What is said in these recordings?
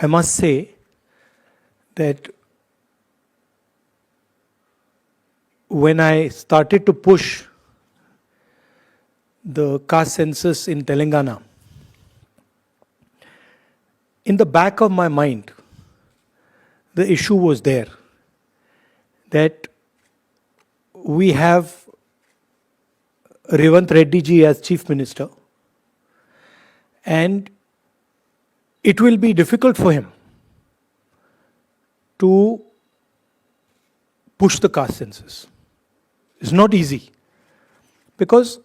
I must say that when I started to push the caste census in Telangana, in the back of my mind, the issue was there that we have Revanth Reddy ji as Chief Minister, and it will be difficult for him to push the caste census. It's not easy because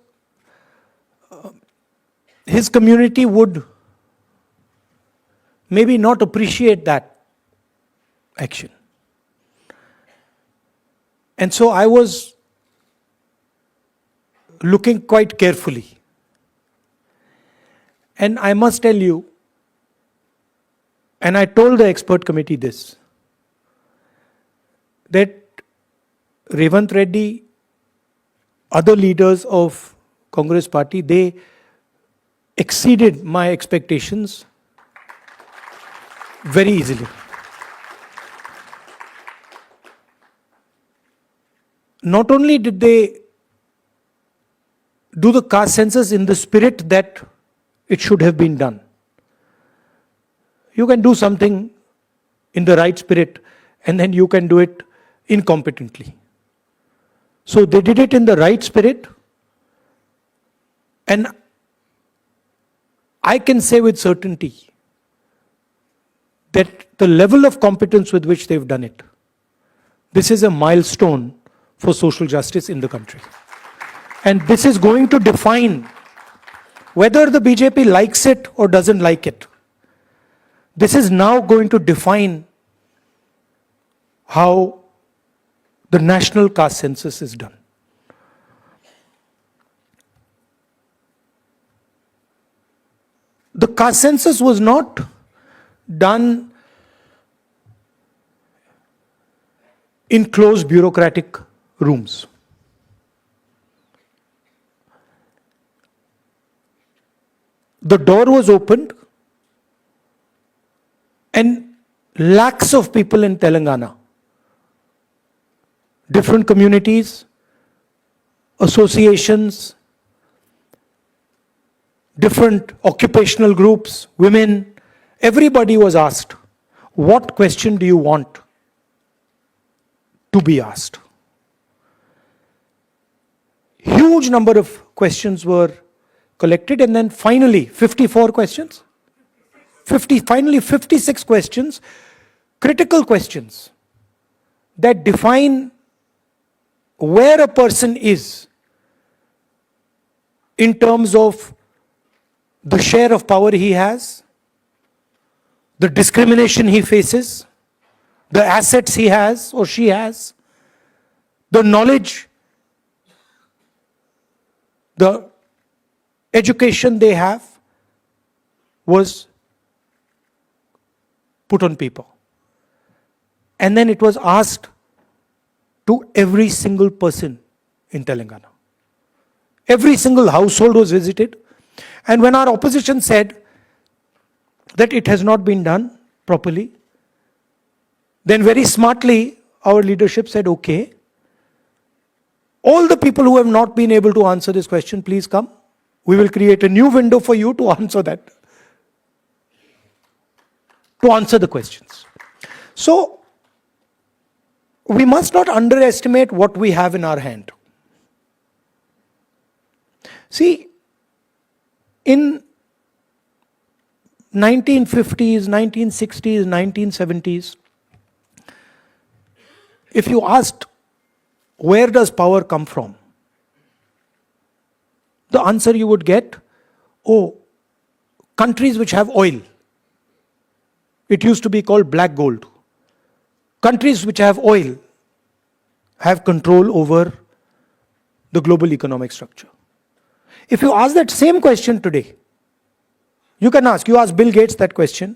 his community would maybe not appreciate that action. And so I was looking quite carefully. And I must tell you, and I told the expert committee this, that Revanth Reddy, other leaders of Congress party, they exceeded my expectations very easily. Not only did they do the caste census in the spirit that it should have been done. You can do something in the right spirit and then you can do it incompetently. So they did it in the right spirit, and I can say with certainty that the level of competence with which they've done it, this is a milestone for social justice in the country. And this is going to define whether the BJP likes it or doesn't like it. This is now going to define how the national caste census is done. The caste census was not done in closed bureaucratic rooms. The door was opened and lakhs of people in Telangana, different communities, associations, different occupational groups, women, everybody was asked, what question do you want to be asked? Huge number of questions were collected, and then finally 54 questions, finally 56 questions, critical questions that define where a person is in terms of the share of power he has, the discrimination he faces, the assets he has or she has, the knowledge, the education they have was put on paper. And then it was asked to every single person in Telangana. Every single household was visited. And when our opposition said that it has not been done properly, then very smartly our leadership said, okay, all the people who have not been able to answer this question, please come. We will create a new window for you to answer that, to answer the questions. So, we must not underestimate what we have in our hand. See, in 1950s, 1960s, 1970s, if you asked, where does power come from? The answer you would get, oh, countries which have oil. It used to be called black gold. Countries which have oil have control over the global economic structure. If you ask that same question today, you ask Bill Gates that question,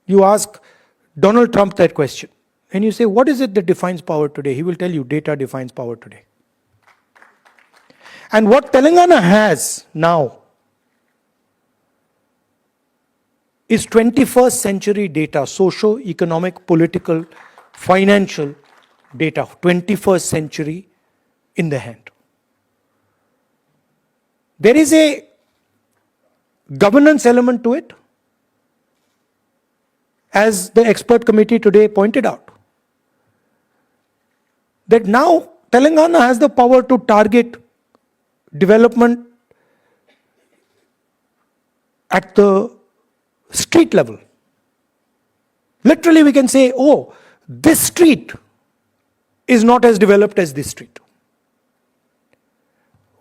you ask Donald Trump that question, and you say, what is it that defines power today? He will tell you, data defines power today. And what Telangana has now is 21st century data, socio-economic, political, financial data, 21st century in the hand. There is a governance element to it, as the expert committee today pointed out, that now Telangana has the power to target development at the street level. Literally we can say, oh, this street is not as developed as this street.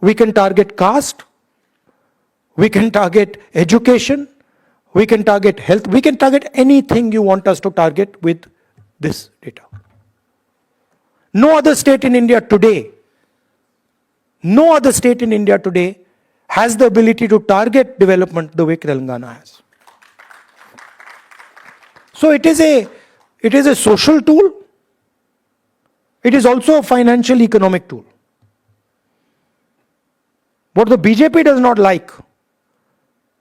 We can target caste, we can target education, we can target health, we can target anything you want us to target with this data. No other state in India today, has the ability to target development the way Telangana has. So it is a social tool. It is also a financial economic tool. What the BJP does not like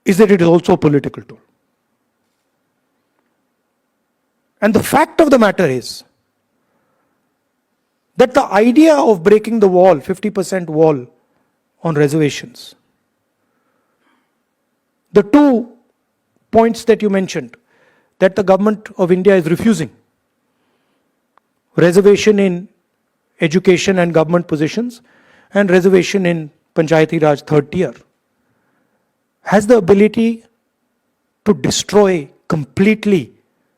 is that it is also a political tool. And the fact of the matter is that the idea of breaking the wall, 50% wall on reservations, the 2 points that you mentioned, that the government of India is refusing, reservation in education and government positions and reservation in Panchayati Raj third tier, has the ability to destroy completely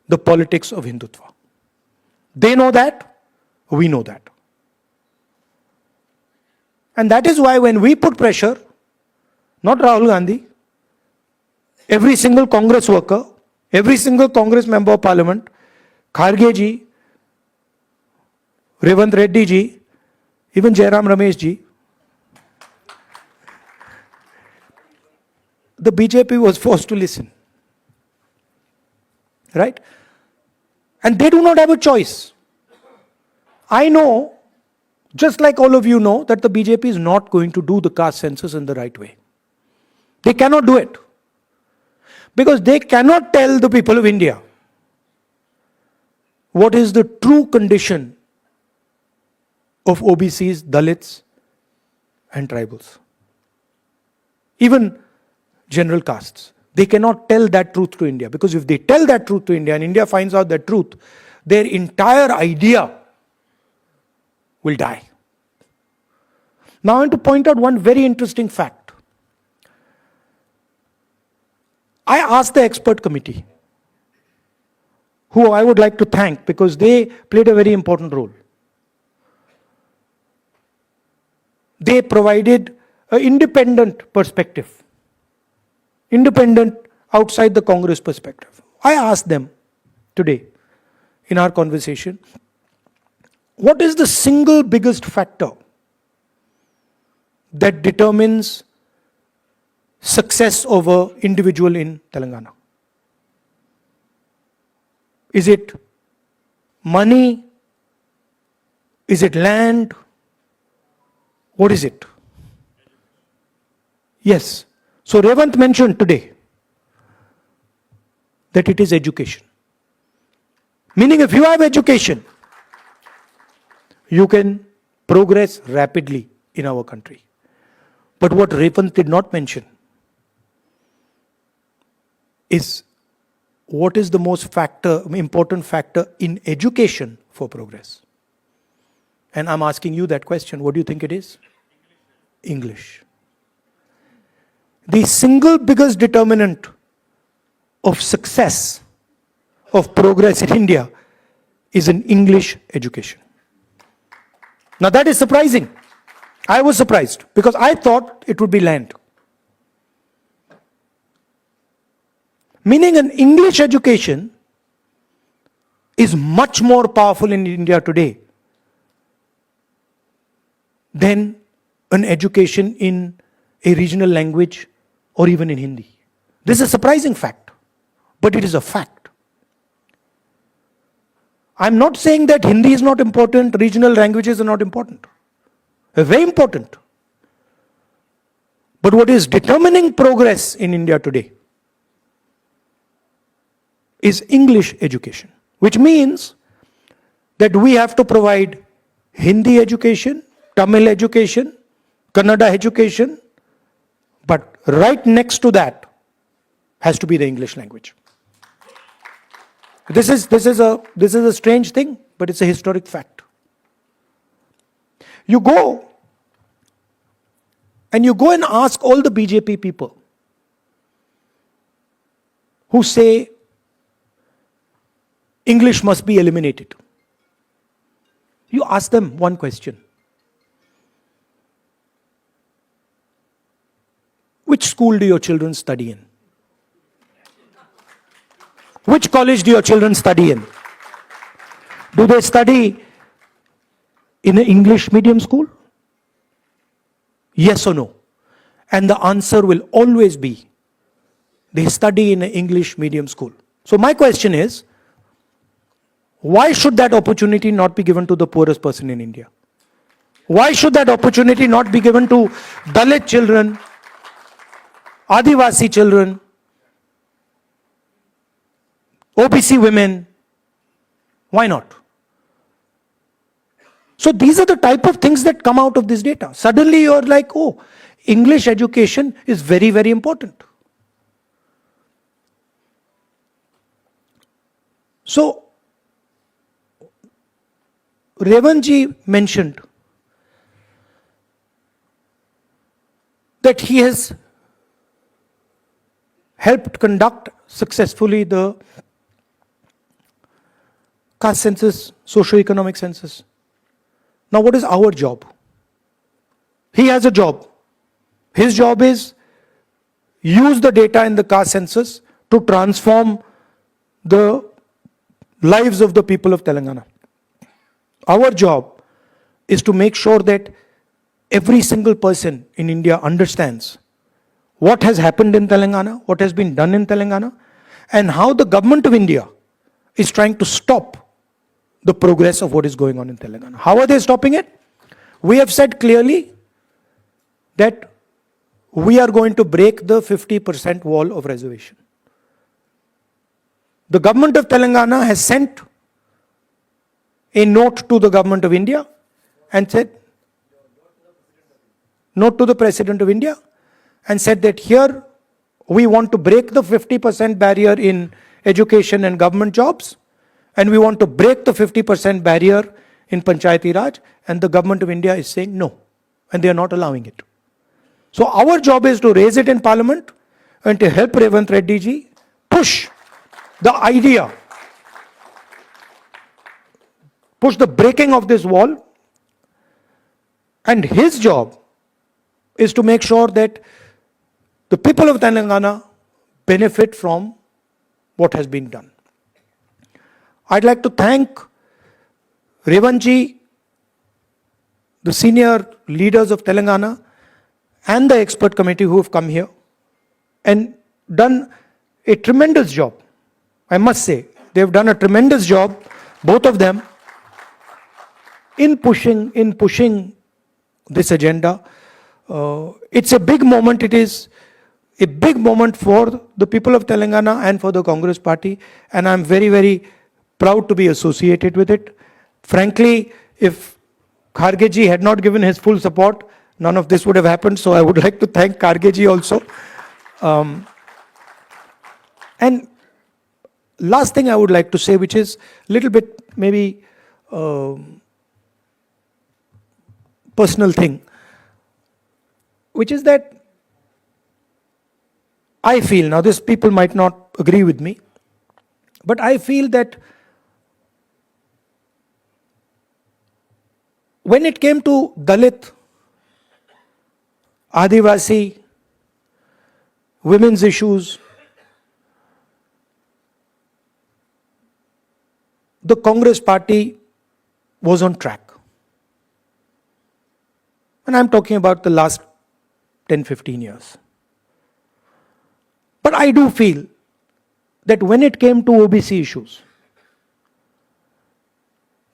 the politics of Hindutva. They know that, we know that. And that is why when we put pressure, not Rahul Gandhi, every single Congress worker, every single Congress member of parliament, Kharge ji, Revanth Reddy ji, even Jairam Ramesh ji, the BJP was forced to listen. Right? And they do not have a choice. I know, just like all of you know, that the BJP is not going to do the caste census in the right way. They cannot do it. Because they cannot tell the people of India what is the true condition of OBCs, Dalits, and tribals. Even general castes. They cannot tell that truth to India, because if they tell that truth to India and India finds out that truth, their entire idea will die. Now I want to point out one very interesting fact. I asked the expert committee, who I would like to thank because they played a very important role. They provided an independent perspective. Independent outside the Congress perspective. I asked them today in our conversation, what is the single biggest factor that determines success of an individual in Telangana? Is it money? Is it land? What is it? Yes. So Revanth mentioned today that it is education. Meaning if you have education, you can progress rapidly in our country. But what Revanth did not mention is what is the most important factor in education for progress. And I'm asking you that question. What do you think it is? English. The single biggest determinant of success, of progress in India is an English education. Now that is surprising. I was surprised because I thought it would be land. Meaning an English education is much more powerful in India today than an education in a regional language or even in Hindi. This is a surprising fact, but it is a fact. I'm not saying that Hindi is not important, regional languages are not important. They're very important. But what is determining progress in India today is English education, which means that we have to provide Hindi education, Tamil education, Kannada education, but right next to that has to be the English language. This is a strange thing, but it's a historic fact. You go and ask all the BJP people who say English must be eliminated. You ask them one question. Which school do your children study in? Which college do your children study in? Do they study in an English medium school? Yes or no? And the answer will always be, they study in an English medium school. So my question is, why should that opportunity not be given to the poorest person in India? Why should that opportunity not be given to Dalit children, Adivasi children, OBC women? Why not? So these are the type of things that come out of this data. Suddenly you're like, oh, English education is very, very important. So Revanth ji mentioned that he has helped conduct successfully the caste census, socio-economic census. Now what is our job? He has a job. His job is use the data in the caste census to transform the lives of the people of Telangana. Our job is to make sure that every single person in India understands what has happened in Telangana, what has been done in Telangana, and how the government of India is trying to stop the progress of what is going on in Telangana. How are they stopping it? We have said clearly that we are going to break the 50% wall of reservation. The government of Telangana has sent a note to the government of India and said, note to the President of India and said that here we want to break the 50% barrier in education and government jobs, and we want to break the 50% barrier in Panchayati Raj, and the government of India is saying no, and they are not allowing it. So our job is to raise it in Parliament and to help Revanth Reddy ji push the idea, push the breaking of this wall, and his job is to make sure that the people of Telangana benefit from what has been done. I'd like to thank Revanth ji, the senior leaders of Telangana, and the expert committee who have come here and done a tremendous job. I must say, they've done a tremendous job, both of them, in pushing this agenda. It's a big moment. It is a big moment for the people of Telangana and for the Congress party, and I'm very, very proud to be associated with it. Frankly, if Kharge ji had not given his full support, none of this would have happened. So I would like to thank Kharge ji also. And last thing I would like to say, which is a little bit maybe personal thing, which is that I feel, now this people might not agree with me, but I feel that when it came to Dalit, Adivasi, women's issues, the Congress party was on track. And I'm talking about the last 10-15 years. But I do feel that when it came to OBC issues,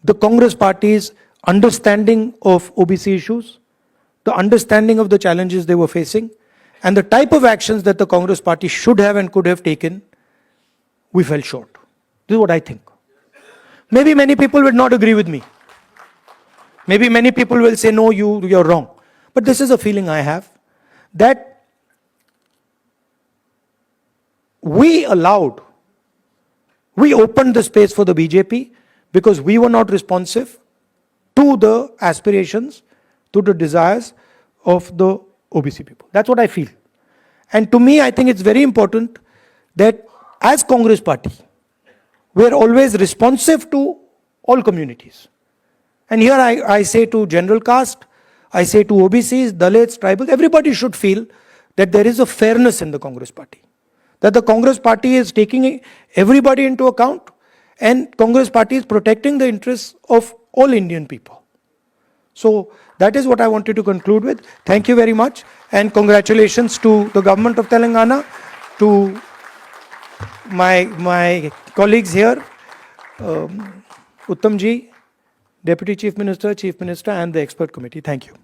the Congress party's understanding of OBC issues, the understanding of the challenges they were facing, and the type of actions that the Congress party should have and could have taken we fell short. This is what I think. Maybe many people will not agree with me. Maybe many people will say, no, you're wrong. But this is a feeling I have, that we opened the space for the BJP because we were not responsive to the aspirations, to the desires of the OBC people. That's what I feel. And to me, I think it's very important that as Congress party, we are always responsive to all communities. And here I say to general caste, I say to OBCs, Dalits, tribals, everybody should feel that there is a fairness in the Congress party. That the Congress party is taking everybody into account, and Congress party is protecting the interests of all Indian people. So that is what I wanted to conclude with. Thank you very much, and congratulations to the government of Telangana, to my colleagues here, Uttam ji, Deputy Chief Minister, and the expert committee. Thank you.